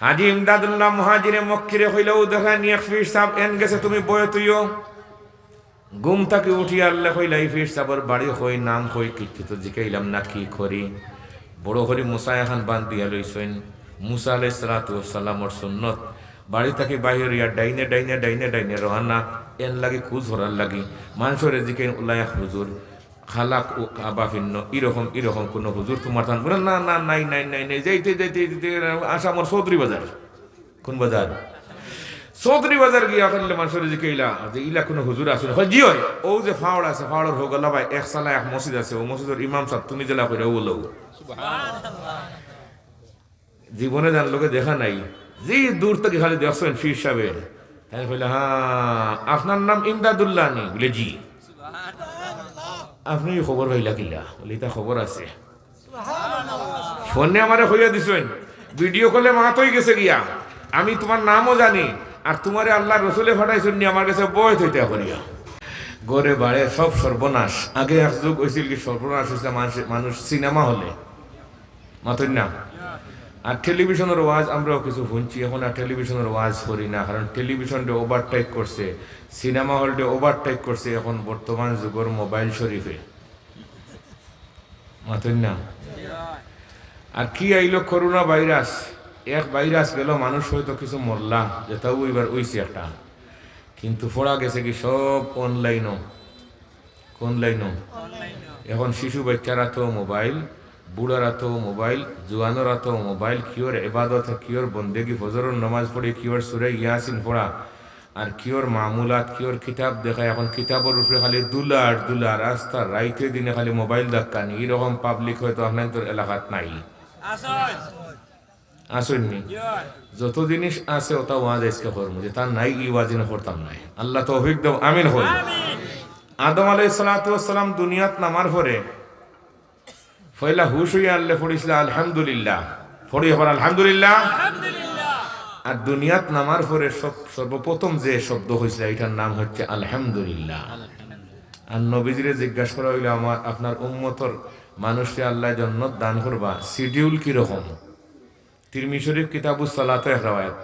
হাজি ইমদাদুল্লাহ মুহাজিরে মক্কিরে হইলেও দেখা নিয়ে ফির সাহেব এন গেছে তুমি বয়ে তুইও ঘুম থাকি উঠিয়া আল্লাহ হইলাই ফির সাহেবের বাড়ি হই নাম হই কিচ্ছু তো জিকাইলাম না কি করি বড় হরি মুসা এখন বান দিয়া লইছেন মুসা আলাই সালাতামর সুন্নত বাড়ি থাকি বাহির ইয়া ডাইনে ডাইনে ডাইনে ডাইনে রহানা এন লাগি খুঁজ হরার লাগি মানুষের জিকে উল্লাহ হুজুর খালাক ও কাবা ভিন্ন এরকম এরকম কোন হুজুর তোমার থান বলে না না নাই নাই নাই নাই যাইতে যাইতে আসামর চৌধুরী বাজার কোন বাজার চৌধুরী বাজার গিয়া ফেললে মানুষের যে ইলা যে ইলা কোনো হুজুর আছে জি হয় ও যে ফাওড় আছে ফাওড়ের হোক আল্লাহ ভাই এক সালা এক মসজিদ আছে ও মসজিদের ইমাম সাহেব তুমি জেলা করে ও লও জীবনে জান লোকে দেখা নাই যে দূর থেকে খালি দেখছেন ফির সাহেবের হ্যাঁ বলে হ্যাঁ আপনার নাম ইমদাদুল্লাহ নি বলে জি আপনি খবর হইলা কিলা বলে তা খবর আছে ফোনে আমারে হইয়া দিছেন ভিডিও কলে মাতই গেছে গিয়া আমি তোমার নামও জানি আর তোমারে আল্লাহ রসুলে ফাটাইছেন নি আমার কাছে বয় হইতে করিয়া গড়ে বাড়ে সব সর্বনাশ আগে এক যুগ হয়েছিল কি সর্বনাশ হয়েছিল মানুষ সিনেমা হলে মাতই না আর টেলিভিশনের ওয়াজ আমরাও কিছু শুনছি এখন আর টেলিভিশনের ওয়াজ করি না কারণ টেলিভিশনটা ওভারটেক করছে সিনেমা হলটা ওভারটেক করছে এখন বর্তমান যুগের মোবাইল শরীফে মাতই না আর কি আইলো করোনা ভাইরাস এক ভাইরাস গেল মানুষ হয়তো কিছু মরলা যেটাও এবার ওইছে একটা কিন্তু ফোড়া গেছে কি সব অনলাইনও অনলাইনও এখন শিশু বাচ্চারা তো মোবাইল বুড়ারা তো মোবাইল জোয়ানোরা তো মোবাইল কিওর এবাদত কিওর বন্দেগি ফজরের নামাজ পড়ে কিওর সুরে ইয়াসিন পড়া আর কিওর মামুলাত কিওর কিতাব দেখায় এখন কিতাবের উপরে খালি দুলার দুলার রাস্তা রাইতে দিনে খালি মোবাইল দেখানি এরকম পাবলিক হয়তো আপনার তোর এলাকাত নাই আসেননি যত জিনিস আছে ওটা ওয়াজ আজকে করবো যে তার নাই ই ওয়াজিনে করতাম নাই আল্লাহ তো অভিজ্ঞ আমিন হই আদম আলাইহিস সালাতু ওয়াস সালাম দুনিয়াত নামার পরে ফয়লা হুশ হইয়া আল্লাহ পড়িছিল আলহামদুলিল্লাহ পড়ি হবার আলহামদুলিল্লাহ আর দুনিয়াত নামার পরে সর্বপ্রথম যে শব্দ হয়েছিল এটার নাম হচ্ছে আলহামদুলিল্লাহ আর নবীজিরে জিজ্ঞাসা করা হইলো আমার আপনার উম্মতর মানুষকে আল্লাহ জান্নাত দান করবা শিডিউল কিরকম তিরমিজি শরীফ কিতাবুস সালাতে রাওয়ায়াত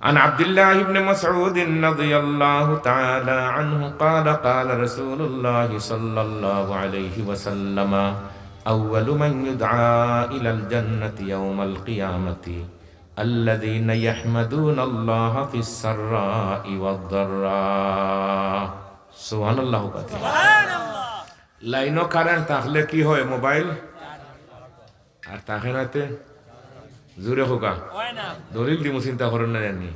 عن عبد الله بن مسعود رضي الله تعالى عنه قال قال رسول الله صلى الله عليه وسلم أول من يدعى إلى الجنة يوم القيامة الذين يحمدون الله في السراء والضراء سبحان الله سبحان الله লাইনো কারেন্ট থাকলে কি হয় মোবাইল আর তাকে নাতে জোরে হোকা দলিল দিমু চিন্তা করেন না জানি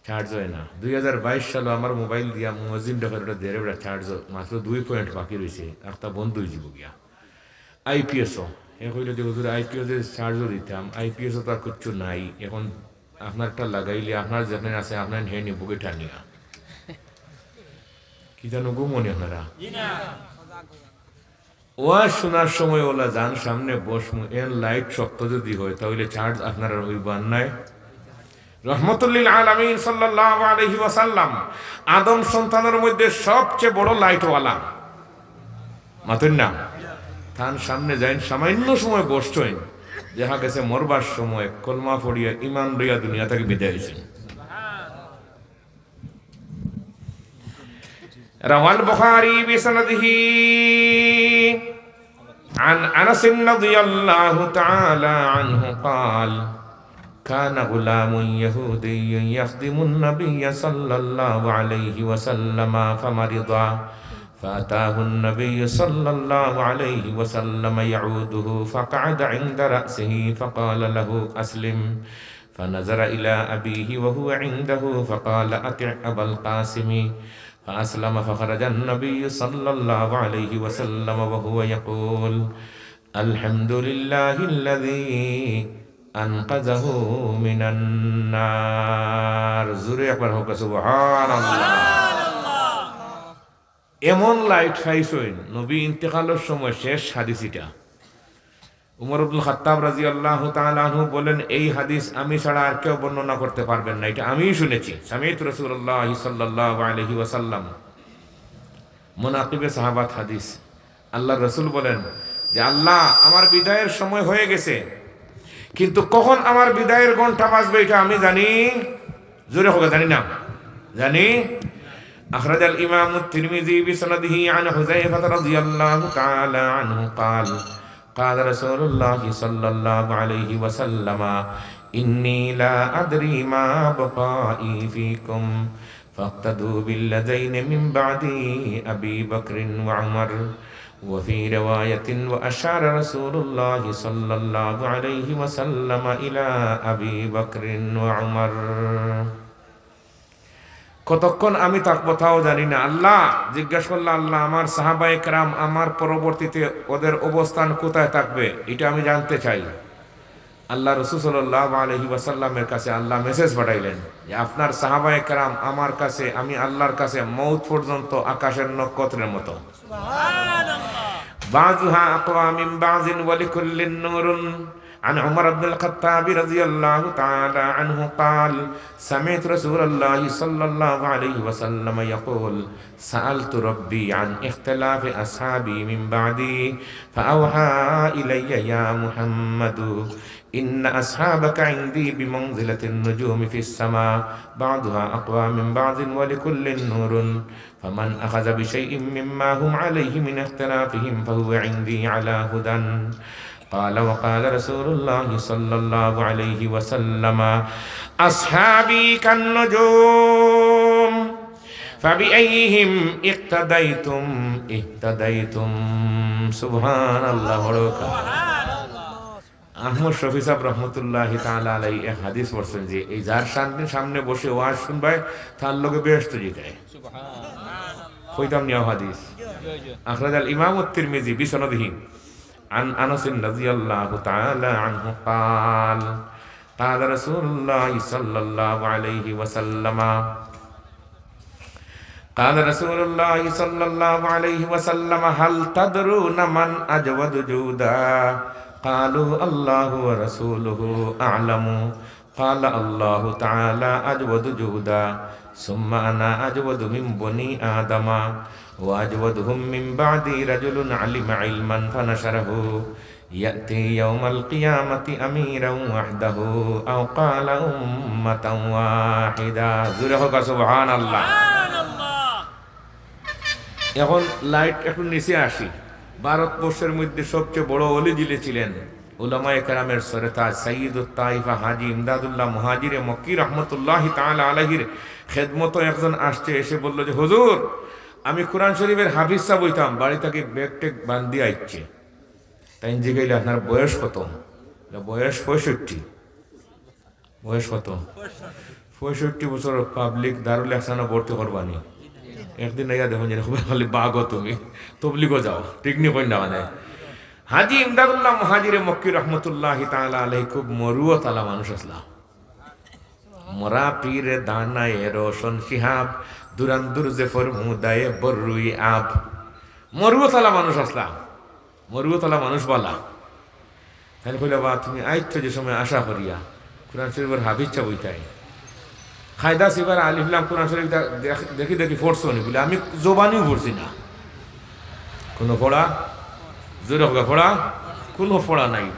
চার্জ হয় না 2022 সালে আমার মোবাইল দিয়া মুয়াজ্জিন ডকার ওটা দেড় বেড়া চার্জ মাত্র 2 পয়েন্ট বাকি রয়েছে আর তা বন্ধ হয়ে যাব গিয়া আইপিএসও এ কইলে যে হুজুর আইপিএসে চার্জও দিতাম আইপিএসও তো আর কিচ্ছু নাই এখন আপনারটা লাগাইলে আপনার যেখানে আছে আপনার হে নিব গেটা নিয়া কি জানো গো মনে আপনারা ওয়াজ শোনার সময় ওলা যান সামনে বসমু এর লাইট শক্ত যদি হয় তাহলে চার্জ আপনার হইবার নাই রহমতুল্লিল আলামিন সাল্লাল্লাহু আলাইহি ওয়াসাল্লাম আদম সন্তানের মধ্যে সবচেয়ে বড় লাইটওয়ালা মাতুন না তার সামনে যাইন সামান্য সময় বসছেন দেখা গেছে মরবার সময় কলমা পড়িয়া ইমান লইয়া দুনিয়া থেকে বিদায় হয়েছেন রাওয়াল বুখারী বিসনাদিহি عن أنس رضي الله تعالى عنه قال كان غلام يهودي يخدم النبي صلى الله عليه وسلم فمرض فأتاه النبي صلى الله عليه وسلم يعوده فقعد عند رأسه فقال له أسلم فنظر إلى أبيه وهو عنده فقال أطع أبا القاسم فأسلم فخرج النبي صلى الله عليه وسلم وهو يقول الحمد لله الذي أنقذه من النار زوري أكبر هو سبحان الله এমন লাইট ফাইসইন নবী ইন্তেকালের সময় শেষ হাদিস এটা উমর ইবনে খাত্তাব রাদিয়াল্লাহু তাআলা আনহু বলেন এই হাদিস আমি ছাড়া আর কেউ বর্ণনা করতে পারবেন না এটা আমিই শুনেছি সামি'তু রাসূলুল্লাহ সাল্লাল্লাহু আলাইহি ওয়াসাল্লাম মুনাকিবে সাহাবাত হাদিস আল্লাহর রাসূল বলেন যে আল্লাহ আমার বিদায়ের সময় হয়ে গেছে কিন্তু কখন আমার বিদায়ের ঘন্টা বাজবে এটা আমি জানি, জোরে হোক জানি না, জানি। أخرج الإمام الترمذي بسنده عن حذيفة رضي الله تعالى عنه قال قال رسول الله صلى الله عليه وسلم إني لا أدري ما بقائي فيكم فاقتدوا بالذين من بعدي أبي بكر وعمر وفي رواية وأشار رسول الله صلى الله عليه وسلم إلى أبي بكر وعمر কতক্ষণ আমি থাকবো তাও জানি না। আল্লাহ জিজ্ঞাসা করলো, আল্লাহ আমার সাহাবায়ে কেরাম আমার পরবর্তীতে ওদের অবস্থান কোথায় থাকবে এটা আমি জানতে চাই। আল্লাহ রাসূল সাল্লাল্লাহু আলাইহি ওয়াসাল্লামের কাছে আল্লাহ মেসেজ পাঠাইলেন যে আপনার সাহাবায়ে কেরাম আমার কাছে, আমি আল্লাহর কাছে মউত পর্যন্ত আকাশের নক্ষত্রের মতো। সুবহানাল্লাহ। বাযুহা আকওয়া মিন বাযিন ওয়া লিকুল্লিন নূরুন। عن عمر بن الخطاب رضي الله تعالى عنه قال سمعت رسول الله صلى الله عليه وسلم يقول سألت ربي عن اختلاف أصحابي من بعدي فأوحى إلي يا محمد إن أصحابك عندي بمنزلة النجوم في السماء بعضها أقوى من بعض ولكل نور فمن أخذ بشيء مما هم عليه من اختلافهم فهو عندي على هدى قال وقال رسول الله صلى الله عليه وسلم أصحابي كالنجوم فبأيهم اقتديتم اهتديتم سبحان الله আহমদ শফি সাহেব রহমতুল্লাহি তাআলা আলাইহি এক হাদিস পড়ছেন যে এই যার সামনে বসে ওয়াজ শুনবাই তার লগে বেহেশত জিতায়। সুবহানাল্লাহ। কইতাম নিয়া হাদিস আখরাজ আল ইমাম আত-তিরমিজি বিসনদিহি عن أنس رضي الله تعالى عنه قال قال رسول الله صلى الله عليه وسلم قال رسول الله صلى الله عليه وسلم هل تدرون من أجود جودا قالوا الله ورسوله أعلم قال الله تعالى أجود جودا ثم أنا أجود من بني آدم وأجودهم من بعدي رجل علم علما فنشره يأتي يوم القيامة أميرا وحده أو قال أمة واحدة زرهك سبحان الله। এখন লাইট একটু নিচে আসি। ভারতবর্ষের মধ্যে সবচেয়ে বড় ওলি যিনি ছিলেন উলামায়ে কেরামের সরতাজ সাইয়্যিদুত তাইফা হাজী ইমদাদুল্লাহ মুহাজিরে মক্কি রহমতুল্লাহি তাআলা আলাইহির খেদমত একজন আসছে, এসে বলল যে হুজুর আমি কোরআন শরীফের হাফিজ সাহেব হইতাম, বাড়ি থেকে ব্যাগ টেক বান্ধি আইছে। তাই জিজ্ঞাসা আপনার বয়স কত? বয়স 65। বয়স কত? 65 বছর। পাবলিক দারুল ইহসানে ভর্তি করবানি। একদিন আইয়া দেখুন যে খালি বাগো তুমি তবলিগো যাও, ঠিক নি কই না মানে। হাজী ইমদাদুল্লাহ মুহাজিরে মক্কি রহমতুল্লাহি তাআলা আলাইহি খুব মরুয়ত আলা মানুষ আসলাম। মরা পীরে দানায়ে রোশন শিহাব দুরান্দুর জেফর মুদায়ে বররুই আব। মরুয়তলা মানুষ আসলাম, মরুয়তলা মানুষ বলা। তাহলে কইলা বা তুমি আইছো যে সময় আশা করিয়া কোরআন শরীফের হাফিজ চা বইতাই খায়দা সিবার আলিফলাম কোরআন শরীফ দেখি দেখি পড়ছো নি বলে আমি জবানিও পড়ছি না। কোনো পড়া জোরে হোক পড়া, কোনো পড়া নাই।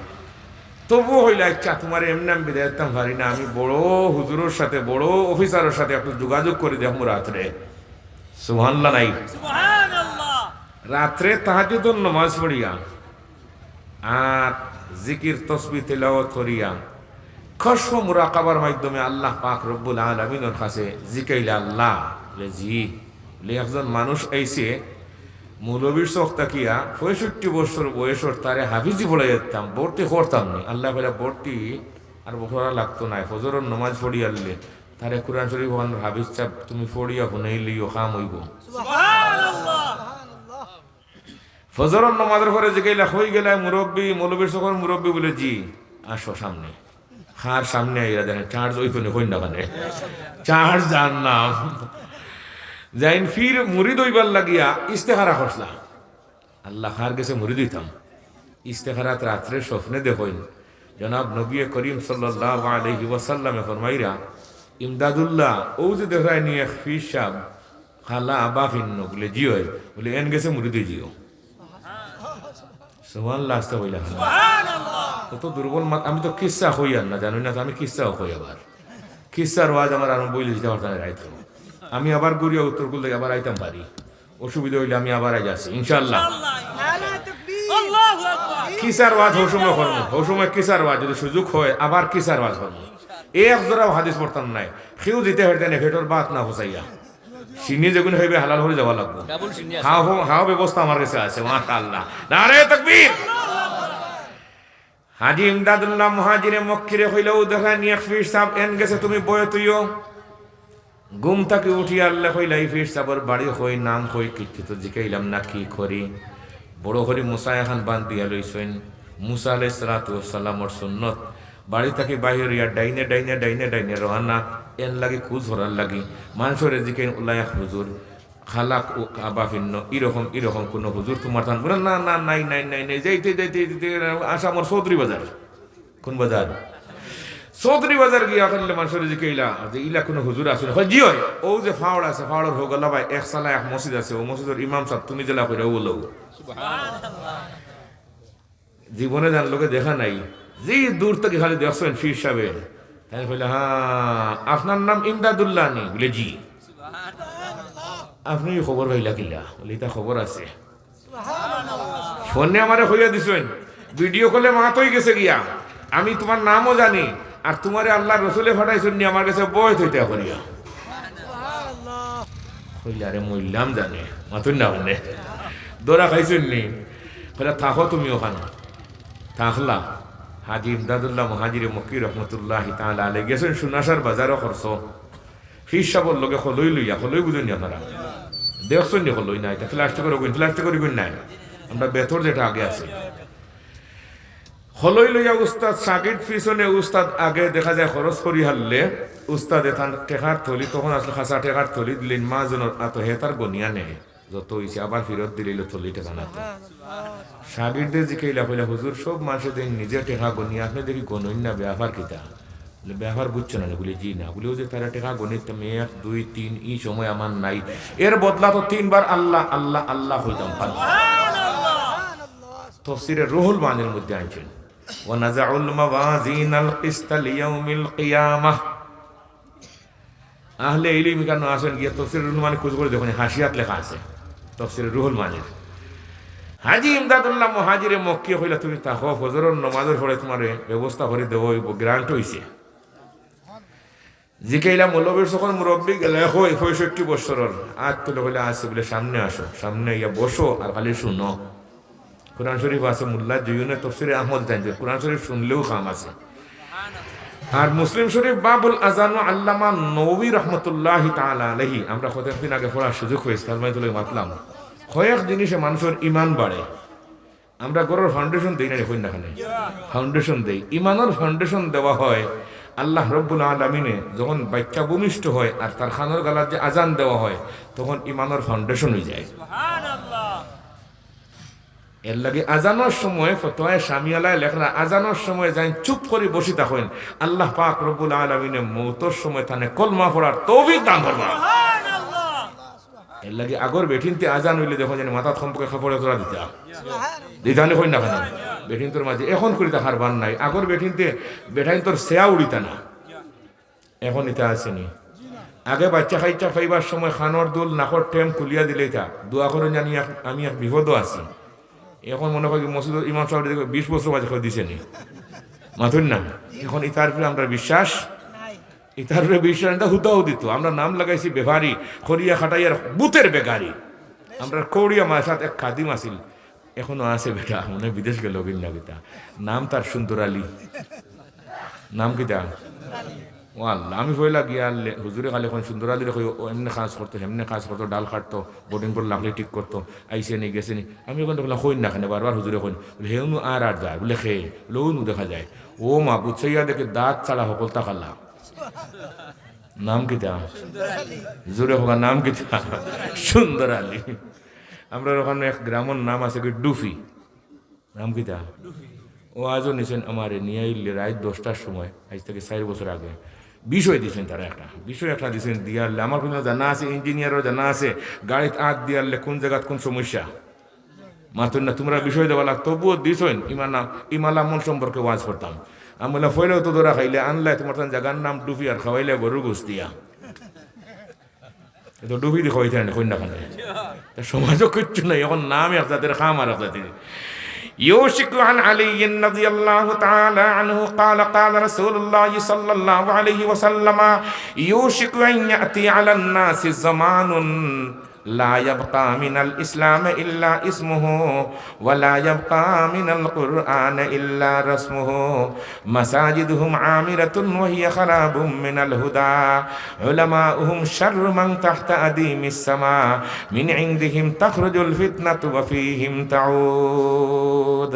তবু হইলে আচ্ছা তোমার এমনি আমি বিদায় দিতাম পারি না, আমি বড় হুজুরের সাথে বড় অফিসারের সাথে একটু যোগাযোগ করে দেখবো রাত্রে। সুবহানাল্লাহ নাই? রাত্রে তাহাজ্জুদের নামাজ পড়িয়া আর জিকির তসবিহ তিলাওয়াত করিয়া খশফ মুরাকাবার মাধ্যমে আল্লাহ পাক রব্বুল আলামিনের কাছে জিকাইলে আল্লাহ জি বলে একজন মানুষ আইছে মৌলবীর চোখ তাকিয়া 65 বছর বয়সের তারে হাফিজি পড়ে যেতাম, ভর্তি করতাম নি। আল্লাহ বলে ভর্তি আর বকরা লাগতো না, ফজরের নামাজ পড়ি আনলে তারে কোরআন শরীফ হাফিজ চাপ তুমি পড়িয়া শুনাইলিও কাম হইব। সুবহানাল্লাহ। ফজরের নামাজের পরে জিগাইলা হই গেলা মুরব্বী, মৌলবীর চোখের মুরব্বী বলে জি আসো সামনে। খার সামনে আইরা জানে চার্জ হইতো না কই না মানে চার্জ জান না যাইন ফির মুরিদ হইবার লাগিয়া ইস্তেখারা করলাম। আল্লাহ খার গেছে মুরিদ হইতাম। ইস্তেখারাত রাত্রে স্বপ্নে দেখইন জনাব নবী করিম সাল্লাল্লাহু আলাইহি ওয়াসাল্লামে ফরমাইরা ইমদাদুল্লাহ ও যে দেখায় নিয়ে ফির সাহেব খালা আবা ফিন্ন বলে জিও বলে এন গেছে মুরিদ জিও। সুবহানাল্লাহ। সুবহানাল্লাহ। অত দুর্বল মাত আমি তো কিসা হই আর না জানি না তো আমি কিসাও হই আবার কিসার ওয়াজ আমার আরম্ভ বইলে দিতে পারতাম রাইতো আমি আবার গড়িয়া উত্তরকুল থেকে আবার আইতাম পারি অসুবিধা হইলে আমি আবার আই যাচ্ছি ইনশাল্লাহ কিসার ওয়াজ হৌসময় করবো হৌসময় কিসার ওয়াজ যদি সুযোগ হয় আবার কিসার ওয়াজ করবো এক জোড়াও হাদিস পড়তাম নাই সেও যেতে হইতে না ভেটর বাত না হোসাইয়া সিনি যেগুলো হইবে হালাল হয়ে যাওয়া লাগবে হাও ব্যবস্থা আমার কাছে আছে মাশাআল্লাহ নারে তাকবীর হাজি ইমদাদুল্লাহ মুহাজিরে মক্কিরে হইলেও দেখা নিয়ে ফির সাহেব এন গেছে তুমি বয়ে তুইও ঘুম থেকে উঠি আল্লাহ হইলাই ফির সাহেবের বাড়ি হই নাম হই কিচ্ছু তো জিকাইলাম না কি করি বড় হরি মুসা এখন বান দিয়া লইছেন মুসা আলাইহিস সালাতু ওয়াস সালামর সুন্নত বাড়ি থেকে বাহির ইয়া ডাইনে ডাইনে ডাইনে ডাইনে রওনা এন লাগি খুঁজ ধরার লাগি মানুষের জিকে উল্লাহ হুজুর খালাক ও কাবা ভিন্ন এরকম কোনো হুজুর তোমার থান বলে না না নাই নাই নাই নাই যাইতে যাইতে আসা আমার চৌধুরী বাজার কোন বাজার চৌধুরী বাজার গিয়া করলে মানুষের জিকে ইলা যে ইলা কোনো হুজুর আছে হয় জি হয় ও যে ফাওড় আছে ফাওড়ের হোক আল্লাহ ভাই এক সালা এক মসজিদ আছে ও মসজিদের ইমাম সাহেব তুমি জেলা করে ও লোক জীবনে যার লোকে দেখা নাই যে দূর থেকে খালি দেখছেন ফির সাহেব তাই বলে হ্যাঁ আপনার নাম ইমদাদুল্লাহ নি বলে জি আপনি খবর পাইলা কিলা বলে তা খবর আছে ফোনে আমারে হইয়া দিছেন ভিডিও কলে মাতই গেছে গিয়া আমি তোমার নামও জানি আর তোমারে আল্লাহ রসুলে ফাটাইছেন নি আমার কাছে বয় থইতে করিয়া হইলে আরে মইলাম জানে মাতুন না মানে দৌড়া খাইছেন নি বলে থাকো তুমি ওখানে থাকলা হাজি ইমদাদুল্লাহ মুহাজিরে মক্কি রহমতুল্লাহ তাআলা আলাইহি গেছেন সুনাসার বাজারও খরচ ফির সাহেবের লগে হলই লইয়া হলই বুঝুন আপনারা দেখছেন নি হলই নাই তা ফ্লাস্ট করে গুণ নাই আমরা বেতর যেটা আগে আছে হলই লইয়া উস্তাদ সাকিট পিছনে উস্তাদ আগে দেখা যায় খরচ করি হারলে উস্তাদ এখান টেকার থলি তখন আসলে খাসা টেকার থলি দিলেন মা জন এত হেতার গনিয়া নেই যত হয়েছে আবার ফেরত দিল থলি টেকা না সাগিরদের জিকাইলা কইলা হুজুর সব মানুষের দিন নিজে টেকা গনিয়া আপনি দেখি গণই না ব্যাপার কিতা ব্যবহার বুঝছো না বলে জি না বলেও যে তারা টেকা গণিত এক দুই তিন এই সময় আমার নাই এর বদলা তো তিনবার আল্লাহ আল্লাহ আল্লাহ হইতাম তাফসীরে রুহুল মানির মধ্যে আনছেন ওয়া নাযাউল মাওয়াজিনাল কিসতা লিয়াউমিল কিয়ামাহ আহলে ইলম কেন আসেন গিয়ে তাফসীরে রুহুল মানি খুঁজ করে দেখুন হাসিয়াত লেখা আছে তাফসীরে রুহুল মানির হাজি ইমদাদুল্লাহ মুহাজিরে মক্কি হইলা তুমি তাহো ফজরের নামাজের পরে তোমারে ব্যবস্থা করে দেব গ্রান্ট হইছে জিকাইলা মৌলবীর সকল মুরব্বী গেলে হয় 65 বছরের আজ তুলে বলে আসে বলে সামনে আসো সামনে ইয়া বসো আর খালি শুনো কোরআন শরীফ আছে মোল্লা জুয়ুনে তাফসীরে আহমদ জানছে কোরআন শরীফ শুনলেও কাম আছে আর মুসলিম শরীফ বাবুল আযান আল্লামা নবী রাহমাতুল্লাহি তাআলা আলাইহি আমরা কতদিন আগে পড়ার সুযোগ হয়েছে তার মানে তুলে মাতলাম কয়েক জিনিসে মানুষের ইমান বাড়ে আমরা গরুর ফাউন্ডেশন দেই না দেখুন না ফাউন্ডেশন দেই ইমানের ফাউন্ডেশন দেওয়া হয় আল্লাহ রব্বুল আলামিনে যখন বাচ্চা ভূমিষ্ঠ হয় আর তার খানোর গালার যে আজান দেওয়া হয় তখন ইমানের ফাউন্ডেশন হয়ে যায় এর লাগে আজানোর সময় ফতোয়ায়ে শামিয়ালায় লেখা আজানোর সময় যাই চুপ করে বসে থাকেন আল্লাহ পাক রব্বুল আলামিনে মৌতের সময় তানে কলমা পড়ার তৌফিক দান করবেন এর লাগে আগর বেঠিনতে আজান হইলে দেখো যেন মাথা সম্পর্কে খবরে তোরা দিতানে কই না কেন বেঠিন তোর মাঝে এখন করিতে হারবার নাই আগর বেঠিনতে বেঠাইন তোর সেয়া উড়িতা না এখন ইতা আসেনি আগে বাচ্চা খাইচা খাইবার সময় খানোর দুল নাকর টেম খুলিয়া দিলে তা দোয়া করে জানি আমি এক বিপদও আছি এখন মনে করি মসজিদ ইমাম সাহেব 20 বছর বাজে করে দিছেনি মাথুন না এখন ইতার উপরে আমরা বিশ্বাস ইতার উপরে বিশ্বাস হুতাও দিত আমরা নাম লাগাইছি বেভারি খরিয়া খাটাইয়ার বুতের বেগারি আমরা কৌড়িয়া মার সাথে এক খাদিম আসিল এখনো আছে বেটা মনে বিদেশ গেল বিন্না বেটা নাম তার সুন্দর আলী নাম কিতা ও আল্লাহ আমি হইলা গিয়া হুজুরে খালি এখন সুন্দর আলী রেখে এমনি কাজ করতো এমনি কাজ করতো ডাল কাটতো বোর্ডিং করে লাগলে ঠিক করতো আইসে নি গেছে নি আমি ওখানে বললাম হইন না খানে বারবার হুজুরে হইন হেউনু আর যায় বলে খেয়ে লৌনু দেখা যায় ও মা বুঝছাইয়া দেখে দাঁত ছাড়া সকল তাকাল্লা নাম কিতা জোরে হোক নাম কিতা সুন্দর আলী আমরা ওখানে এক গ্রামের নাম আছে কি ডুফি নাম কিতা ও আজও নিছেন আমার নিয়ে রাত 10টার সময় আজ থেকে 4 বছর আগে বিষয় দিয়েছেন তারা বিষয় একটা দিয়েছেন দিয়ারলে আমার কোনো জানা আছে ইঞ্জিনিয়ারও জানা আছে গাড়িতে আগ দিয়ারলে কোন জায়গাত কোন সমস্যা মাতুন না তোমরা বিষয় দেওয়া লাগ তবুও দিছইন ইমালা মন সম্পর্কে ওয়াজ করতাম আমি বলে ফইলেও তো ধরা খাইলে আনলে তোমার জায়গার নাম ডুবি আর খাওয়াইলে গরুর গোস দিয়া তো ডুবি দিয়ে খাওয়াইতে কন্যাখানে সমাজও কিচ্ছু নাই এখন নাম এক জাতের খাম আর এক জাতির يوشك عن علي رضي الله تعالى عنه قال قال رسول الله صلى الله عليه وسلم يوشك أن يأتي على الناس زمان لا يبقى من الإسلام إلا اسمه ولا يبقى من القرآن إلا رسمه مساجدهم عامرة وهي خراب من الهدى علماؤهم شر من تحت أديم السماء من عندهم تخرج الفتنة وفيهم تعود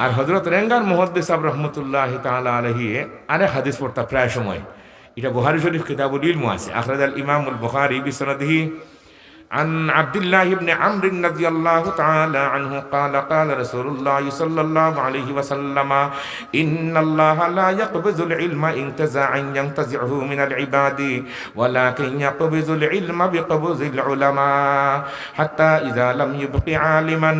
আর হযরত রেঙ্গার মুহাদ্দিস সাহেব রাহমাতুল্লাহি তাআলা আলাইহি আরেক হাদিস পড়তা প্রায় সময় এটা বুখারী শরীফ কিতাবুল ইলম আছে আখরাজাল ইমামুল বুখারী বিসনাদিহি عن عبد الله بن عمرو رضي الله تعالى عنه قال قال رسول الله صلى الله عليه وسلم إن الله لا يقبض العلم انتزاعا ينتزعه من العباد ولكن يقبض العلم بقبض العلماء حتى إذا لم يبق عالما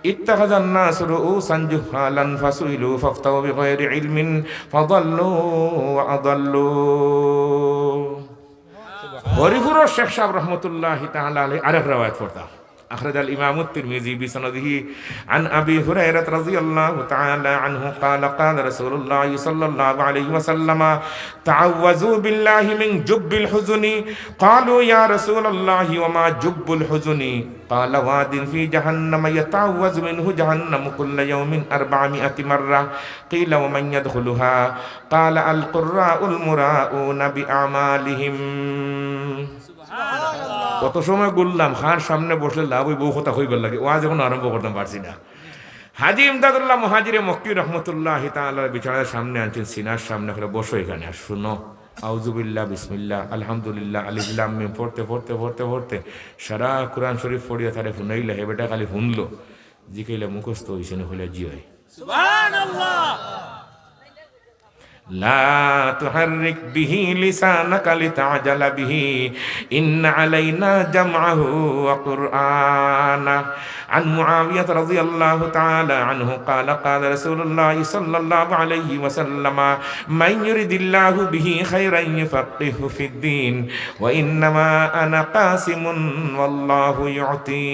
اتخذ الناس رؤوسا جهالا فسئلوا فافتوا بغير علم فضلوا وأضلوا হরিপুর শেখ সাহেব রহমতুল্লাহি তাআলা আলাইহি আরেক রাওয়ায়াত পড়তা أخرج الإمام الترمذي بسنده عن أبي هريرة رضي الله تعالى عنه قال قال رسول الله صلى الله عليه وسلم تعوذوا بالله من جب الحزن قالوا يا رسول الله وما جب الحزن قال واد في جهنم يتعوذ منه جهنم كل يوم 400 مرة قيل ومن يدخلها قال القراء المراءون بأعمالهم কত সময় বললাম খার সামনে বসলে লাভ ওই বউ কথা হইবার লাগে ওয়াজ এখন আরম্ভ করতাম পারছি না হাজী ইমদাদুল্লাহ মুহাজিরে মক্কি রহমতুল্লাহি তাআলার বিছানার সামনে আনছেন সিনার সামনে করে বসো এখানে আর শুনো আউযুবিল্লাহ বিসমিল্লাহ আলহামদুলিল্লাহ আলিফ লাম মিম পড়তে পড়তে পড়তে পড়তে সারা কোরআন শরীফ পড়িয়া তারে শুনাইলে হে বেটা খালি শুনলো জিকাইলে মুখস্থ হইছে না হইলে জি হয় সুবহানাল্লাহ لا تحرك به لسانك لتعجل به إن علينا جمعه وقرآنه عن معاوية رضي الله تعالى عنه قال قال رسول الله صلى الله عليه وسلم من يرد الله به خيرا يفقهه في الدين وإنما أنا قاسم والله يعطي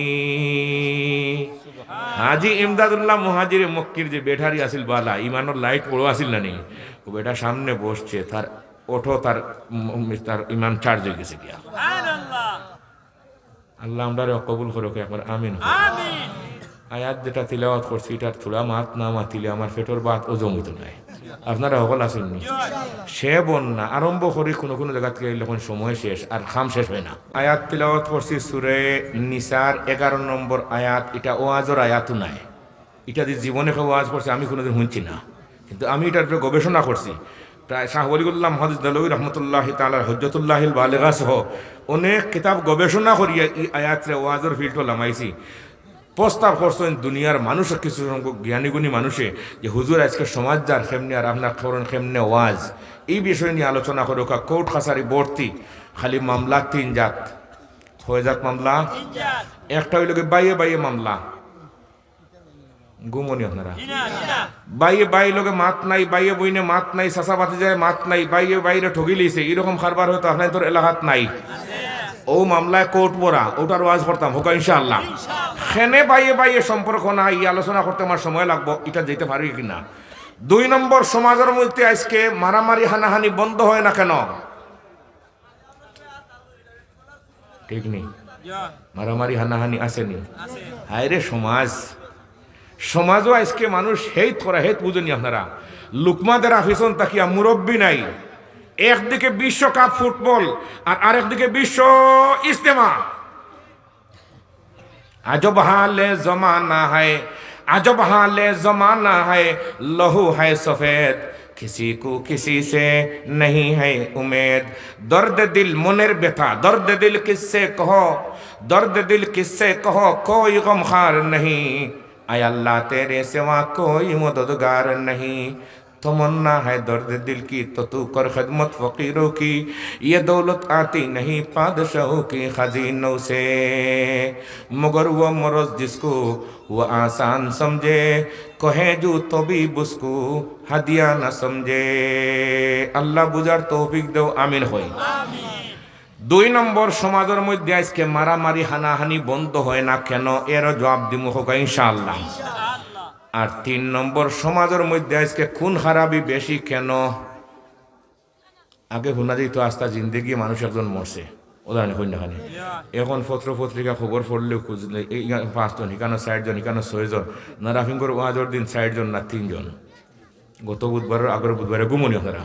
হাজী ইমদাদুল্লাহ মুহাজিরে মক্কির যে বেঠারি আসিল বালা ইমানোর লাইট পড়ো আসিল না নি ও বেটা সামনে বসছে তার ওঠো তার ইমান চার্জ হয়ে গেছে গিয়া আল্লাহ আমরা কবুল করুক একবার আমিন আমিন আয়াত যেটা তিলাওয়াত করছি এটার থোড়া মাত না মাতিলে আমার পেটর বাত ও জমিত নাই আপনারা সকল আসেননি সে বন্যা আরম্ভ করি কোনো কোনো জায়গা থেকে যখন সময় শেষ আর খাম শেষ হয় না আয়াত তিলাওয়াত করছি সূরা নিসার 11 নম্বর আয়াত এটা ওয়াজের আয়াতও নাই এটা যে জীবনে কেউ ওয়াজ করছে আমি কোনোদিন শুনছি না কিন্তু আমি এটার উপরে গবেষণা করছি প্রায় শাহ ওয়ালিউল্লাহ মুহাদ্দিস দেলভী রহমতুল্লাহি তাআলা হুজ্জাতুল্লাহিল বালিগা সহ অনেক কিতাব গবেষণা করিয়া এই আয়াতরে ওয়াজের ফিল্ড লামাইছি প্রস্তাব করছেন দুনিয়ার মানুষ কিছু সংখ্যক জ্ঞানীগুণী মানুষে যে হুজুর আজকে সমাজ যার খেমনে আর আপনার খবর খেমনে ওয়াজ এই বিষয় নিয়ে আলোচনা করে কোর্ট কাছারি ভর্তি খালি মামলা 3 জাত হয়ে যাত মামলা একটা হইল বাইয়ে বাইয়ে মামলা গুমনি আপনারা বাইয়ে বাই লোকে মাত নাই বাইয়ে বইনে মাত নাই চাচা বাতি যায় মাত নাই বাইয়ে বাইরে ঠগি লিছে এরকম খারবার হয়তো আপনার তোর এলাকাত নাই ও মামলায় কোর্ট পড়া ওটার ওয়াজ করতাম হোক ইনশাআল্লাহ খেনে বাইয়ে বাইয়ে সম্পর্ক নাই আলোচনা করতে আমার সময় লাগবো এটা যেতে পারি কিনা 2 নম্বর সমাজের মধ্যে আজকে মারামারি হানাহানি বন্ধ হয় না কেন ঠিক নেই মারামারি হানাহানি আসেনি হায় রে সমাজও আজকে মানুষ হেত করা হেত বুঝেনি আপনারা লুকমাদের আফিসন তাকিয়া মুরব্বী নাই একদিকে বিশ্বকাপ ফুটবল আর আরেকদিকে বিশ্ব ইস্তেমা আজব হালে জমানা है अजब हाल जमाना है लहू है सफेद किसी को किसी से नहीं है उम्मीद दर्द दिल मुनर बेथा दर्द दिल किससे कहो दर्द दिल किससे कहो कोई गमखार नहीं आय अल्लाह तेरे सिवा कोई मददगार नहीं तमन्ना है दर्द दिल की तो तू कर खिदमत फकीरों की, ये दौलत आती नहीं पादशाहों की खजीनों से, मगर वो मरज जिसको वो आसान समझे, कहे जो तो भी उसको हदिया न समझे। अल्लाह बुझार तौफिक दो, आमीन होई। 2 নম্বর সমাজের মধ্যে আজকে মারামারি হানাহানি বন্ধ হয় না কেন, এর জবাব দিব হোক ইনশাআল্লাহ। আর 3 নম্বর সমাজের মধ্যে আজকে খুন খারাপি বেশি কেন? আগে শোনা যেত আস্তা জিন্দেগি মানুষ একজন মরছে, উদাহরণ কন্যাখানে। এখন পত্র পত্রিকা খবর পড়লেও খুঁজলে এই 5 জন, এখানে 60 জন, এখানে 6 জন, না রাফিঙ্গর ওয়াজর দিন 60 জন না 3 জন। গত বুধবারের আগের বুধবারে গুমনি আপনারা,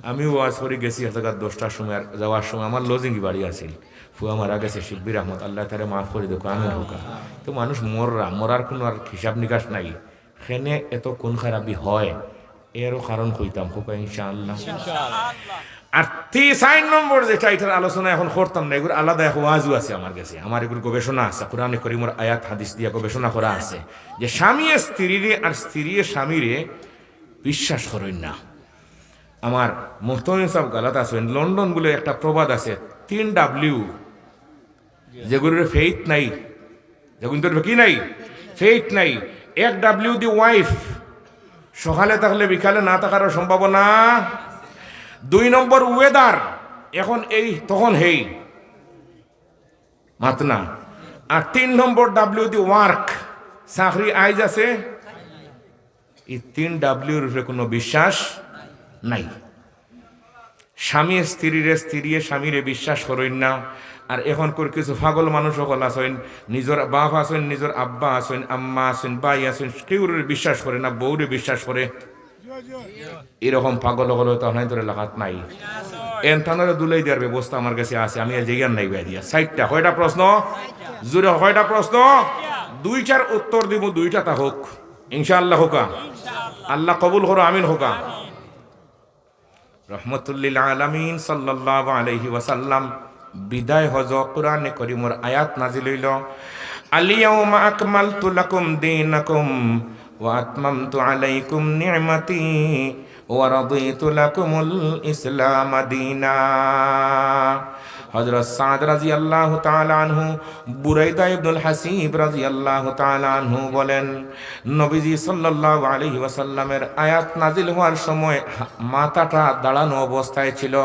আমি ওয়াজ করে গেছি এতকার 10টার সময়। যাওয়ার সময় আমার লজিঙ্গি বাড়ি আছিল, ফুয়া মারা গেছে শিব্বির আহমদ, আল্লাহ তারে মাফ করে দেখো, আমি হোকা। তো মানুষ মরার কোনো আর হিসাব নিকাশ নাই। সেনে এত কোন খারাপি হয় এরও কারণ কইতাম হোকা ইনশাআল্লাহ। আর 3 নম্বর যেটা এটার আলোচনা এখন করতাম না, এগুলো আলাদা এক ওয়াজও আছে আমার কাছে, আমার এগুলো গবেষণা আছে, কোরআনে করিমের আয়াত হাদিস দিয়ে গবেষণা করা আছে যে স্বামী স্ত্রীরে আর স্ত্রী স্বামীরে বিশ্বাস করেন না। আমার মোহতমিম সাহেব গালাত আছেন, লন্ডন বলে একটা প্রবাদ আছে, 3W, যেগুলোর ফেইথ নাই, যেগুলোর কি নাই, ফেইথ নাই। 1W দি ওয়াইফ, সকালে থাকলে বিকালে না থাকার সম্ভাবনা। 2 নম্বর ওয়েদার, এখন এই তখন হেই মাত না। আর 3 নম্বর W দি ওয়ার্ক, চাকরি আইজ আছে। এই 3Wর উপরে কোনো বিশ্বাস নাই। স্বামী স্ত্রীরে, স্ত্রীয়ে স্বামীরে বিশ্বাস করেন না। আর এখনকার কিছু পাগল মানুষ সকল আছেন, নিজের বাপ আছেন, নিজের আব্বা আছেন, আম্মা আছেন, ভাই আছেন, কেউ বিশ্বাস করে না, বউরে বিশ্বাস করে। এরকম পাগল হলো তো ধরে লাগাত নাই। এনথানোরে দুলাই দেওয়ার ব্যবস্থা আমার কাছে আছে, আমি জিজ্ঞান নাই ভাই দিয়া। 60টা কয়টা প্রশ্ন জুড়ে, কয়টা প্রশ্ন, 2টার উত্তর দিব, 2টা তা হোক ইনশাআল্লাহ হোকা। আল্লাহ কবুল করো, আমিন হোকা। রহমতুল্লিল আলামিন সাল্লাল্লাহু আলাইহি ওয়াসাল্লাম বিদায় হজ কোরআনে করিমর আয়াত নাজিল হইল, আল-ইয়াউমা আকমালতু লাকুম দীনাকুম ওয়া আতমামতু আলাইকুম নি'মাতি ওয়া রাদিতু লাকুমুল ইসলাম দীনা। হযরত সাদ রাদিয়াল্লাহু তাআলা আনহু, বুরাইদা ইবনুল হাসিব রাদিয়াল্লাহু তাআলা আনহু বলেন, নবীজি সাল্লাল্লাহু আলাইহি ওয়াসাল্লামের আয়াত নাজিল হওয়ার সময় মাথাটা দাঁড়ানো অবস্থায় ছিল।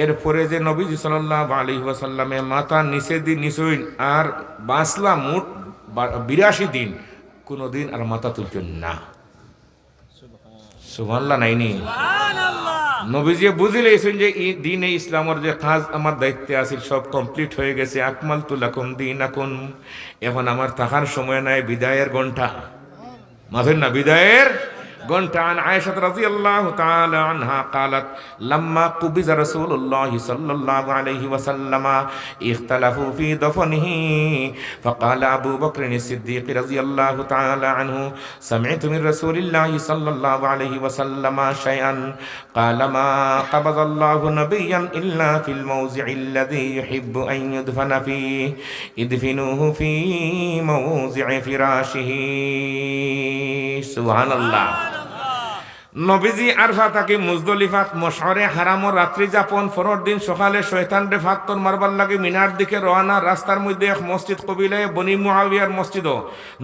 এরপরে যে নবীজি সাল্লাল্লাহু আলাইহি ওয়াসাল্লামে মাথা নিচে দিন নিচই আর বাঁচলা মোট 82 দিন, কোনোদিন আর মাথা তুলছেন না। সুবহানাল্লাহ নাইনি। নবীজি বুঝিলেছেন যে এই দিনে ইসলামের যে কাজ আমার দায়িত্বে আছে সব কমপ্লিট হয়ে গেছে। আকমালতু লাকুম দীনাকুম, এখন আমার থাকার সময় নাই, বিদায়ের ঘন্টা মাথেন না, বিদায়ের ঘন্টা। আন আয়েশা রাদিয়াল্লাহু তাআলা আনহা قالت لما قبض رسول الله صلى الله عليه وسلم اختلفوا في دفنه فقال ابو بكر الصديق رضي الله تعالى عنه سمعت من رسول الله صلى الله عليه وسلم شيئا قال ما قبض الله نبيا الا في الموضع الذي يحب ان يدفن فيه ادفنوه في موضع فراشه سبحان الله। নবীজি আরফা তাকে মুজদলিফাত মশরে হারামর রাত্রি যাপন, পরের দিন সকালে শয়তানরে ফাত্তর মারবার লাগে মিনার দিকে রওনা। রাস্তার মধ্যে এক মসজিদ কবিলায় বনি মুআবিয়ার মসজিদ,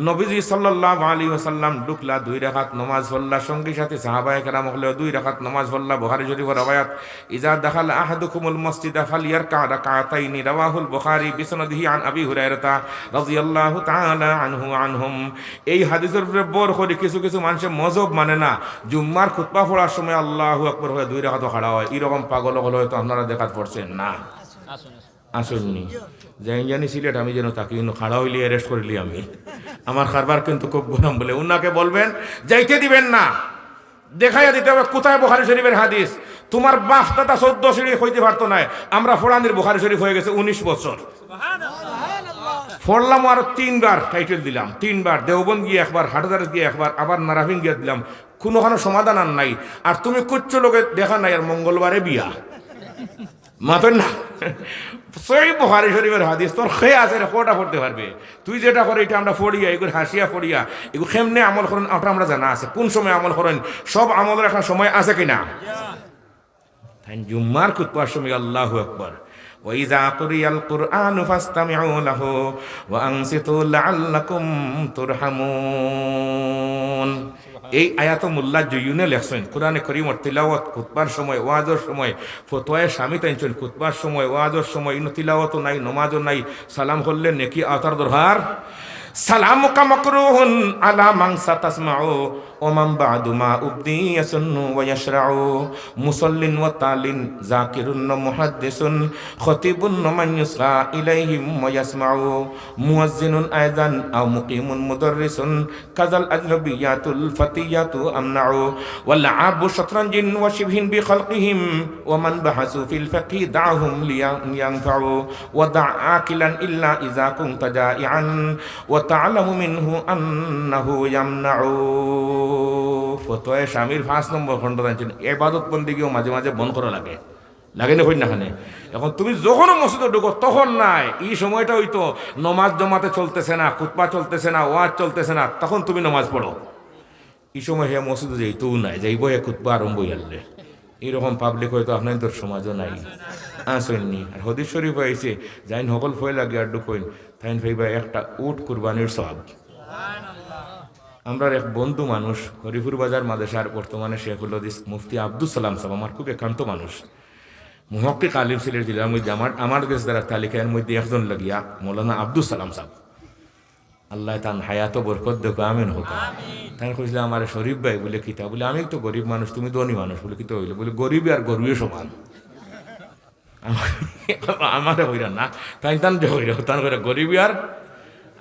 নবীজি সাল্লাল্লাহু আলাইহি ওয়াসাল্লাম ঢুকলা, 2 রাকাত নামাজ পড়লা, সঙ্গী সাথে সাহাবায়ে কেরাম হলো 2 রাকাত নামাজ পড়লা। বুখারী শরীফের রওয়ায়াত, ইজা দাখালা আহাদুকুমুল মসজিদা ফালইয়ারকা রাকাতাইনি, রাওয়াহুল বুখারী বিসনাদিহি আন আবি হুরায়রা রাদিয়াল্লাহু তাআলা আনহু আনহুম। এই হাদিসের উপরে বর করে কিছু কিছু মানুষ মজব মানে না, জুম্মার খুতবা পড়ার সময় আল্লাহু আকবার হয়ে 2 রাকাত খাড়া হয়। এরকম পাগল হলো হয়তো আপনারা দেখাত পড়ছেন না, আসেননি। যাই জানি সিলেট, আমি যেন তাকে খাড়া হইলে অ্যারেস্ট করিলি আমি, আমার কারবার কিন্তু খুব গোলাম বলে। উনাকে বলবেন যাইতে দিবেন না, দেখাইয়া দিতে হবে কোথায় বুখারী শরীফের হাদিস। তোমার বাপ দাদা 14 শরীফ হইতে পারতো না, আমরা ফোরানির বুখারী শরীফ হয়ে গেছে 19 বছর। পড়লাম আর 3 বার টাইটেল দিলাম, 3 বার দেওবন্দ গিয়ে একবার, হাটদার গিয়ে একবার, আবার নারাফিন গিয়ে দিলাম, কোনোখানে সমাধান আর নাই। আর তুমি কুচ্ছ লোকে দেখা নাই, আর মঙ্গলবারে বিয়া মাতেন না। সহিহ বুখারী শরীফের হাদিস তোর খেয়ে আছে রে কোটা পড়তে পারবে তুই যেটা করে এটা আমরা পড়িয়া এগুলো হাসিয়া পড়িয়া এগুলো কেমনে আমল করেন ওটা আমরা জানা আছে কোন সময় আমল করেন সব আমলের একটা সময় আছে কিনা তাই জুম্মার খুতবার সময় আল্লাহু আকবার وإذا قرئ القرآن فاستمعوا له وأنصتوا لعلكم ترحمون এই আয়াত মোল্লা জয়ুনে লেখছেন কোরআনে করিমর তিলাওয়াত খুতবার সময় ওয়াজের সময় ফতোয়ায়ে স্বামী তাইছেন খুতবার সময় ওয়াজের সময় ইনো তিলাওয়াতও নাই নমাজও নাই সালাম করলে নেকি আওতার দরকার সালামুকা মাকরুহুন আলা মান সাতাসমাউ ওয়া মান বা'দু মা উবদি ইয়াসুন্নু ওয়া ইয়াশরাউ মুসাল্লিন ওয়া তালিন যাকিরুন মুহাদ্দিসুন খতিবুন মান ইউসা ইলাইহিম ওয়া ইয়াসমাউ মুয়াজ্জিনুন আয়যান আও মুকিমুন মুদাররিসুন কাযাল আজনবিয়াতুল ফাতিয়াতু আমনাউ ওয়াল আবু শাতরানজিন ওয়া শিবহিন বি খালকিহিম ওয়া মান বাহাসু ফিল ফাকি দা'হুম লিয়ানফাউ ওয়া দা আকিলান ইল্লা ইযা কুনতা জাইআন وتعلم منه أنه يمنع ফতোয়া স্বামীর 5 নম্বর খণ্ড জানেন ইবাদত বন্দেগীও মাঝে মাঝে বন্ধ করা লাগে না হই না খানে এখন তুমি যখন মসজিদে ঢুকো তখন নাই এই সময়টা হইতো নামাজ জমাতে চলতেছে না খুতবা চলতেছে না ওয়াজ চলতেছে না তখন তুমি নামাজ পড়ো এই সময় হে মসজিদে যাইতেও নাই যাইব হে খুতবা আরম্ভ হইলে এইরকম পাবলিক হয়তো আপনাদের সমাজও নাই আসেননি আর হদিস শরীফ হয়েছে যাইন সকল ফয় লাগে আর ঢুকইন তাইন ভাইবা একটা উট কুরবানির সওয়াব আমরা এক বন্ধু মানুষ হরিপুর বাজার মাদ্রাসার বর্তমানে শেখুল হাদিস মুফতি আব্দুল সালাম সাহেব আমার খুব একান্ত মানুষ মুহাক্কিক আলিম সিলেট জেলার মধ্যে আমার দেশ দ্বারা তালিকার মধ্যে একজন লাগিয়া মৌলানা আব্দুল সালাম সাহেব আল্লাহ তান হায়াত বরকত দেখো আমিন হোক তাই কইছিল আমার শরীফ ভাই বলে কিতা বলে আমি তো গরিব মানুষ তুমি ধনী মানুষ বলে কিতা হইলো বলে গরিব আর গরুয়ে সমান আমার হইরা না তাই তান যে হইল তান করে গরিবী আর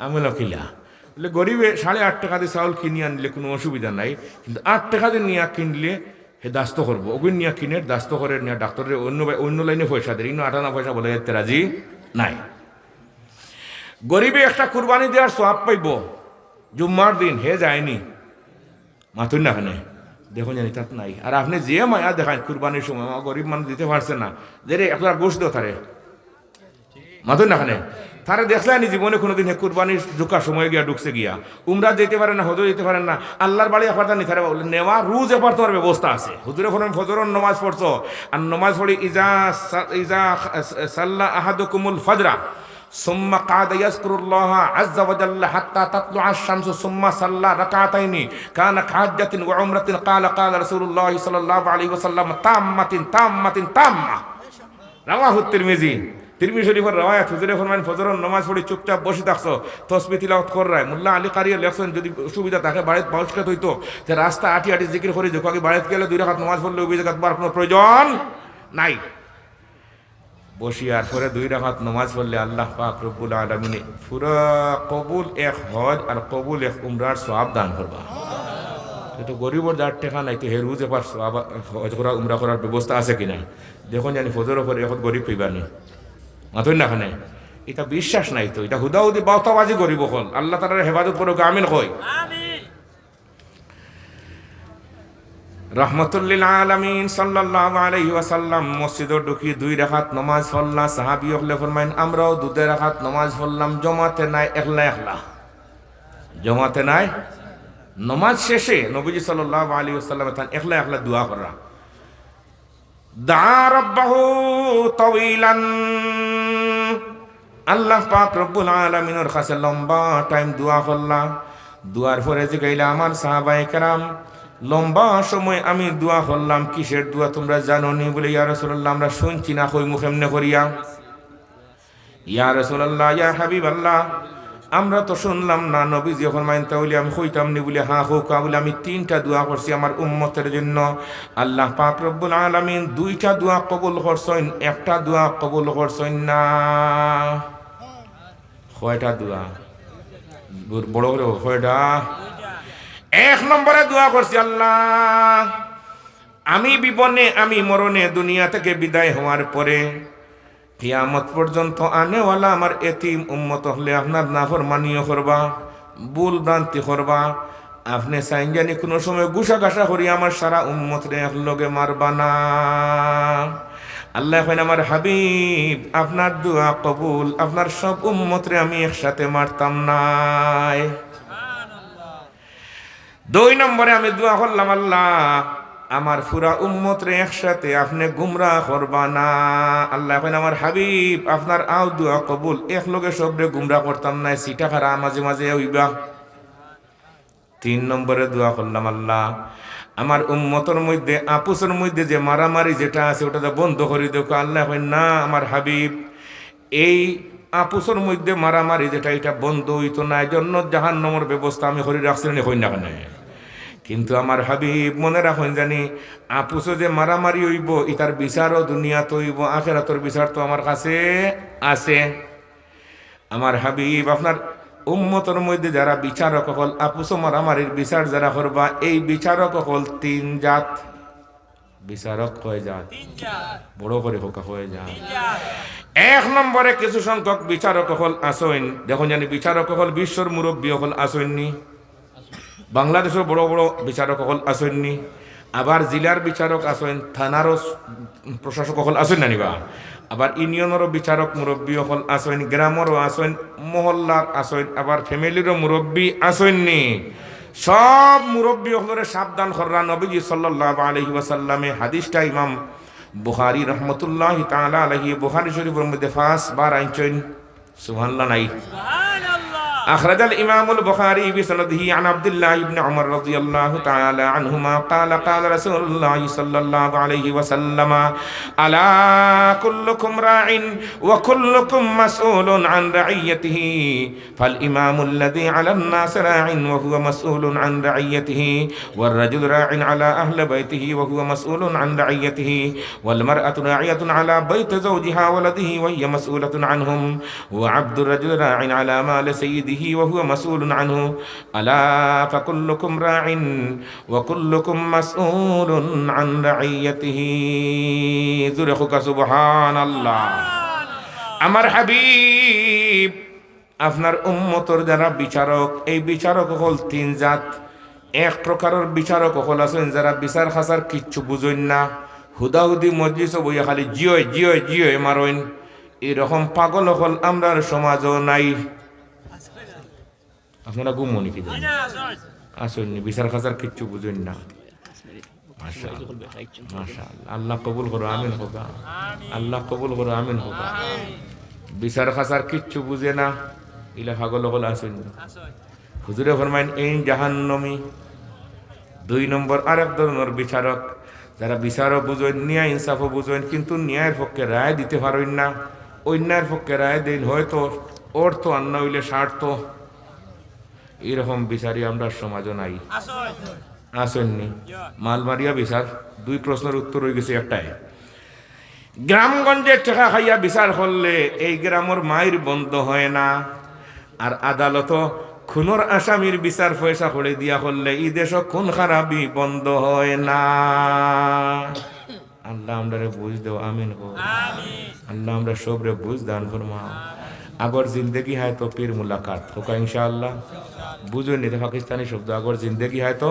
আমি কিলা বলে গরিবে 8.5 টাকা দিয়ে চাউল কিনে আনলে কোনো অসুবিধা নাই কিন্তু 8 টাকা দিয়ে নিয়ে কিনলে হে দাস্ত করবো ওগুন নিয়ে কিনে দাস্ত করে নিয়ে ডাক্তারের অন্য লাইনে পয়সা দেয় ইনো 58 পয়সা বলে যেতে রাজি নাই গরিবে একটা কুরবানি দেওয়ার সওয়াব পাইব জুম্মার দিন হে যায়নি মাথুন না খানে দেখুন জানি তাত নাই আর আপনি যে মায়া দেখান কুরবানির সময় গরিব মানুষ দিতে পারছে না যে রে আপনার গোশ দেও তারে মাথুন না খানে তারা দেখলেনি জীবনে কোনোদিন হে কুরবানির ঢুকার সময় গিয়া ঢুকছে গিয়া উমরা যেতে পারে না হজর যেতে পারেন না আল্লাহর বাড়ি আপনার নি তারা নেওয়া রুজ এবার তোমার ব্যবস্থা আছে হুজুরে ফোন ফজরন নামাজ পড়ছো আর নামাজ পড়ি ইজা সাল্লা আহাদুকুমুল ফজরা ثم قعد يذكر الله عز وجل حتى تطلع الشمس ثم صلى ركعتين كان كحجة وعمرة قال رسول الله صلى الله عليه وسلم تامة رواه الترمذي শরীফের রওয়ায়াত হুজুরে ফরমান ফজরের নামাজ পড়ে চুপচাপ বসে থাকছো তাসবিহ তিলাওয়াত করায় মোল্লা আলী কারিয়া লেখছেন যদি সুবিধা থাকে বাড়িতে বাউসকাত হইতো যে রাস্তা আটি জিকির করে যখন বাড়িতে গেলে 2 রাকাত নামাজ পড়লে ওই জায়গায় বার কোনো প্রয়োজন নাই বসিয়ার পরে 2 রাকাত নামাজ পড়লে আল্লাহ পাক রব্বুল আলামিন পুরা কবুল এক হজ আর কবুল এক উমরার সওয়াব দান করবা তো গরিবর যার টাকা নাই তো হে রোজ এবার সওয়াব হজ করা উমরা করার ব্যবস্থা আছে কিনা দেখুন জানি ফজরের পরে এখন গরিব পাইবানি মাথুন না খানে এটা বিশ্বাস নাই তো এটা হুদাহুদি বাউতাবাজি গরিব হল আল্লাহ তাআলার হেফাজত করুক আমিন কই আমিন রহমতুল্লিল আলামিন সাল্লাল্লাহু আলাইহি ওয়াসাল্লাম মসজিদে ঢুকি 2 রাকাত নামাজ পড়লা সাহাবী হলে ফরমাইন আমরাও 2 রাকাত নামাজ পড়লাম জমাতে নাই একলা জমাতে নাই নামাজ শেষে নবীজি সাল্লাল্লাহু আলাইহি ওয়াসাল্লাম তান একলা দোয়া করা দা রাব্বাহু তাওয়িলান আল্লাহ পাক রব্বুল আলামিনের কাছে লম্বা টাইম দোয়া করলা দোয়ার পরে যে গাইলা আমার সাহাবায়ে কেরাম লম্বা সময় আমি দোয়া করলাম কিসের দোয়া তোমরা জানো নি বলে ইয়া রাসূলুল্লাহ আমরা শুনছি না কই মুখ এমনে করিয়া ইয়া রাসূলুল্লাহ ইয়া হাবিবাল্লাহ আমরা তো শুনলাম না নবীজি ফরমাইন তাহলে আমি কইতাম নি বলে হ্যাঁ হোক বলে আমি 3টা দোয়া করছি আমার উম্মতের জন্য আল্লাহ পাক রব্বুল আলামিন 2টা দোয়া কবুল করছেন একটা দোয়া কবুল করছেন না কয়টা দোয়া বড় বড় কয়টা 1 নম্বরে দোয়া করছি আল্লাহ আমি বিপনে আমি মরণে দুনিয়া থেকে বিদায় হওয়ার পরে কিয়ামত পর্যন্ত আনেওয়ালা আমার এতিম উম্মত হলে আপনার নাফরমানিও করবা ভুল ভ্রান্তি করবা আপনি চাইন জানি কোনো সময় গুসা গাসা করি আমার সারা উম্মত রে একলগে মারবা না আল্লাহ এখন আমার হাবিব আপনার দোয়া কবুল, আপনার সব উম্মতরে আমি একসাথে মারতাম নাই। 2 নম্বরে আমি দোয়া করলাম, আল্লাহ আমার পুরা উম্মতরে একসাথে আপনি গুমরাহ করবা না। আল্লাহ এখন আমার হাবিব আপনার আও দোয়া কবুল, এক লগে সবরে গুমরাহ করতাম না, সিটা খারা মাঝে মাঝে হইবা। 3 নম্বরে দোয়া করলাম, আল্লাহ আমার উম্মতের মধ্যে আপুসের মধ্যে যে মারামারি যেটা আছে ওটা বন্ধ করে দেখো। আল্লাহ কই না আমার হাবিব, এই আপুসের মধ্যে মারামারি যেটা এটা বন্ধ হইতো না, এই জন্য জাহান্নামের ব্যবস্থা আমি করে রাখছি না, হই না কেন। কিন্তু আমার হাবিব মনে রাখুন জানি আপুসে যে মারামারি হইব ইতার বিচারও দুনিয়াতে হইব, আখিরাতের বিচার তো আমার কাছে আছে। আমার হাবিব আপনার উম্মতের মধ্যে যারা বিচারক হল আপুস মারামারির বিচার যারা করবা, এই বিচারক হল 3 জাত। বিচারক কয় জাত? বড় করে হোকা হয়ে যায়। 1 নম্বরে কিছু সংখ্যক বিচারক হল আসইন, দেখুন জানি বিচারক হল বিশ্বর মুরব্বী হল আসইননি, বাংলাদেশের বড় বড় বিচারক হল আসইননি, আবার জেলার বিচারক আসইন, থানারও প্রশাসক হল আসইন না নিবা, আবার ইউনিয়নেরও বিচারক মুরব্বী হল আসইন, গ্রামেরও আসইন, মহল্লার আসইন, আবার ফ্যামিলিরও মুরব্বী আসইননি। সব মুরব্বী হলরে সাবধান কররা। নবীজি সাল্লাল্লাহু আলাইহি ওয়াসাল্লামে হাদিসটা ইমাম বুখারী রাহমাতুল্লাহি তাআলা আলাইহি বুখারী শরীফের মধ্যে 5 বার আইছেন। সুবহানাল্লাহ নাই? أخرج الإمام البخاري بسنده عن عبد الله بن عمر رضي الله تعالى عنهما قال قال رسول الله صلى الله عليه وسلم ألا كلكم راع وكلكم مسؤول عن رعيته فالإمام الذي على الناس راع وهو مسؤول عن رعيته والرجل راع على أهل بيته وهو مسؤول عن رعيته والمرأة راعية على بيت زوجها ولده وهي مسؤولة عنهم وعبد الرجل راع على مال سيده وهو مسؤول عنه ألا فكلكم راع وكلكم مسؤول عن رعيته ذرخك سبحان الله। আমার হাবিব আপনার উম্মতর যারা বিচারক, এই বিচারক হল 3 জাত। 1 প্রকারের বিচারক হল আছেন যারা বিচার খাসার কিচ্ছু বুঝেন না, হুদাহুদি মজলিস বইয়া খালি জিও জিও জিও মারইন, এরকম পাগল হল আমরার সমাজও নাই। আপনারা গুমনি কি আসেননি, বিচার খাসার কিচ্ছু বুঝেন না। মাশাআল্লাহ, আল্লাহ কবুল করো, আমিন হোকা, আল্লাহ কবুল করো, আমিন হোকা। বিচার খাসার কিচ্ছু বুঝে না, ইলা পাগল হল আসেননি। হুজুরে ফরমাইন এই জাহান্নামী। 2 নম্বর আরেক ধরনের বিচারক, যারা বিচারও বুঝেন, ন্যায় ইনসাফও বুঝেন, কিন্তু ন্যায়ের পক্ষে রায় দিতে পারেন না, অন্যায়ের পক্ষে রায় দেন হয়তো অর্থ আন্না হইলে স্বার্থ, এরকম বিচারই আমরা সমাজও নাই। আসেননি মালমারিয়া বিচার। 2 প্রশ্নের উত্তর হয়ে গেছে একটাই, গ্রামগঞ্জে টেকা খাইয়া বিচার করলে এই গ্রামের মায়ের বন্ধ হয় না, আর আদালত খুনের আসামির বিচার পয়সা করে দিয়া করলে এই দেশ খুন খারাপি বন্ধ হয় না। আল্লাহ আমরা বুঝ দেও, আমিন হো। আল্লাহ আমরা সবরে বুঝ দান ফরমাও। আগর জিন্দগি হয় তো পীর মুলাকাত হোকা ইনশাআল্লাহ। বুঝো নি পাকিস্তানি শব্দ, আগর জিন্দগি হয় তো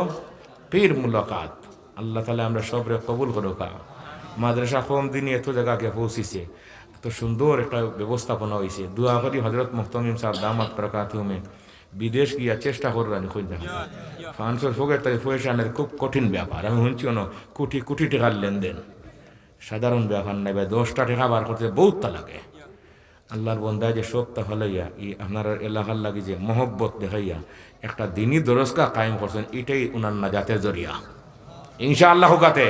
পীর মুলাকাত। আল্লাহ তাআলা আমরা সবরে কবুল করুকা। মাদ্রাসা কম দিনে এত জায়গাকে পৌঁছিছে, এত সুন্দর একটা ব্যবস্থাপনা হয়েছে। দোয়া করি হযরত মুহতামিম সাহেব দামাত বরকাতুহুম বিদেশ গিয়া চেষ্টা করবেন, খুঁজা ফ্রান্সের ফোকের তাই পয়সানের খুব কঠিন ব্যাপার। আমি শুনছি কোটি কোটি টাকার লেনদেন, সাধারণ ব্যাপার নাই ভাই। 10টা টাকা বার করতে বহুত লাগে। আল্লাহর বন্দায় যে শোকটা ফলাইয়া এই আপনার এলাকার লাগি যে মহব্বত দেখাইয়া একটা দিনই দরজকা কায়েম করছেন, এটাই উনার নাজাতের জরিয়া ইনশাআল্লাহ হোকাতে।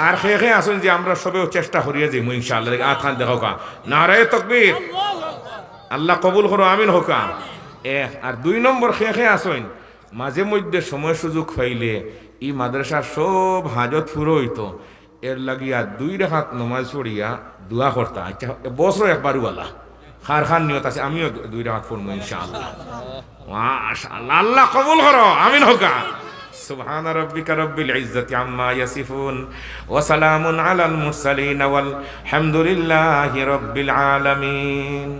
আর খেয়ে আসুন যে আমরা সবেও চেষ্টা করিয়ে যাই ইনশাআল্লাহ। আখান দেখোকা নারায়ে তাকবীর, আল্লাহ কবুল করো, আমিন হোকা। আর 2 নম্বর খেয়ে আসুন মাঝে মধ্যে সময় সুযোগ পাইলে এই মাদ্রাসার সব হাজত ফুরো হইতো, এর লাগিয়া 2 রাকাত নামাজ পড়িয়া দোয়া করতা। আচ্ছা বছর একবারও বলা খার খান নিয়ত আছে, আমিও 2 রাকাত পড়বো ইনশাআল্লাহ। মাশাআল্লাহ, আল্লাহ কবুল করো, আমিন হোকা। সুবহান রাব্বিকা রাব্বিল ইজ্জাতি আম্মা ইয়াসিফুন ওয়া সালামুন আলাল মুরসালিন ওয়াল হামদুলিল্লাহি রাব্বিল আলামিন।